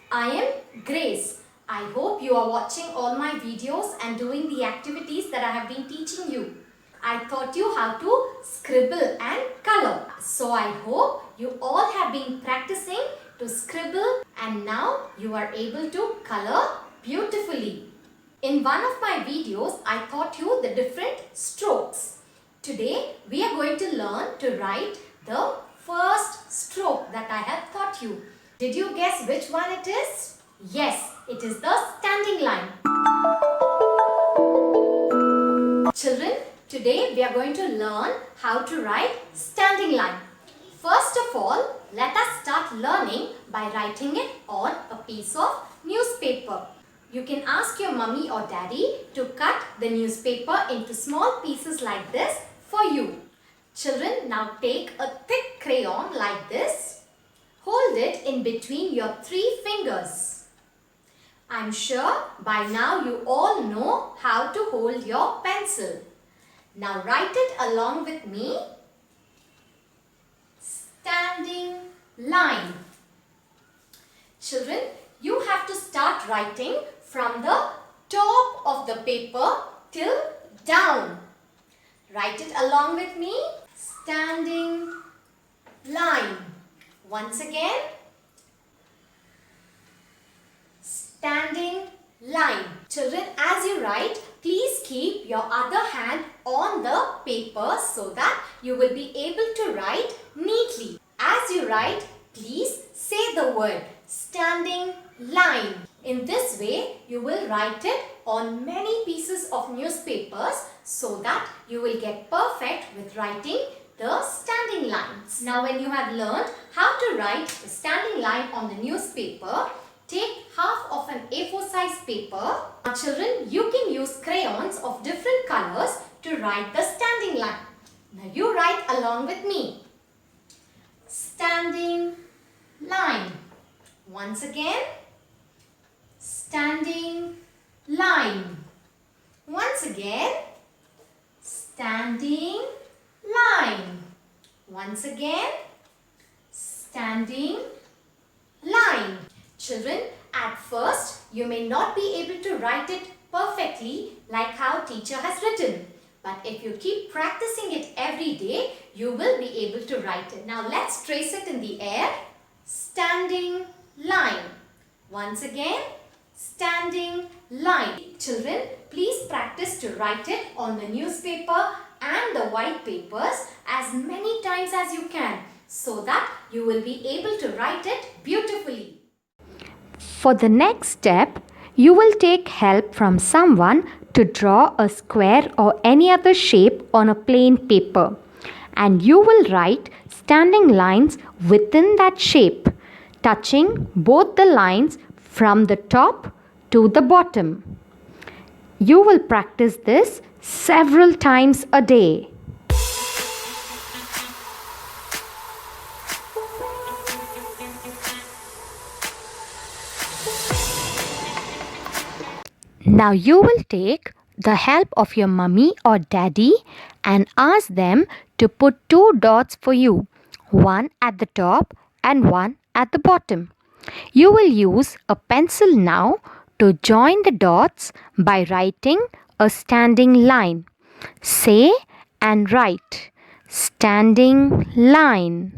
I am Grace. I hope you are watching all my videos and doing the activities that I have been teaching you. I taught you how to scribble and color. So I hope you all have been practicing to scribble and now you are able to color beautifully. In one of my videos, I taught you the different strokes. Today, we are going to learn to write the first stroke that I have taught you. Did you guess which one it is? Yes, it is the standing line. Children, today we are going to learn how to write standing line. First of all, let us start learning by writing it on a piece of newspaper. You can ask your mummy or daddy to cut the newspaper into small pieces like this for you. Children, now take a thick crayon like this. Hold it in between your 3 fingers. I'm sure by now you all know how to hold your pencil. Now write it along with me. Standing line. Children, you have to start writing from the top of the paper till down. Write it along with me. Standing line. Once again. Standing line. Children, as you write, please keep your other hand on the paper so that you will be able to write neatly. As you write, please say the word standing line. In this way, you will write it on many pieces of newspapers so that you will get perfect with writing the standing lines. Now, when you have learned how to write the standing line on the newspaper, take half of an A4 size paper. Now, children, you can use crayons of different colors to write the standing line. Now, you write along with me. Standing line. Once again. Standing line. Once again. Standing line. Once again. Standing line. Children, at first you may not be able to write it perfectly like how teacher has written. But if you keep practicing it every day, you will be able to write it. Now let's trace it in the air. Standing line. Once again, standing line. Children, please practice to write it on the newspaper and the white papers as many times as you can so that you will be able to write it beautifully. For the next step, you will take help from someone to draw a square or any other shape on a plain paper. And you will write standing lines within that shape, touching both the lines from the top to the bottom. You will practice this several times a day. Now you will take the help of your mummy or daddy and ask them to put 2 dots for you, one at the top and one at the bottom. You will use a pencil now to join the dots by writing a standing line. Say and write standing line.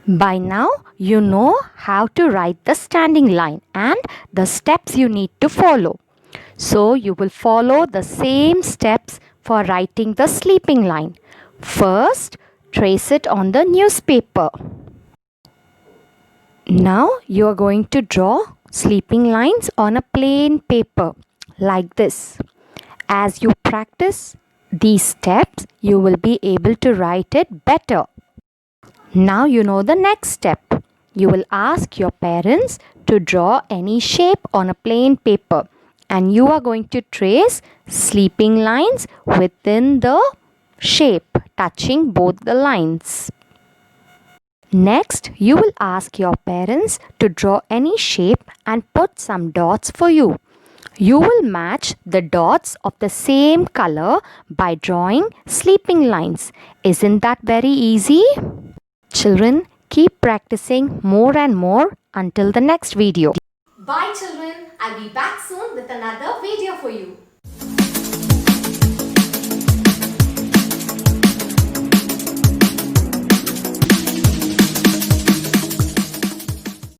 By now, you know how to write the standing line and the steps you need to follow. So, you will follow the same steps for writing the sleeping line. First, trace it on the newspaper. Now, you are going to draw sleeping lines on a plain paper like this. As you practice these steps, you will be able to write it better. Now you know the next step. You will ask your parents to draw any shape on a plain paper and you are going to trace sleeping lines within the shape, touching both the lines. Next, you will ask your parents to draw any shape and put some dots for you. You will match the dots of the same color by drawing sleeping lines. Isn't that very easy? Children, keep practicing more and more until the next video. Bye children. I'll be back soon with another video for you.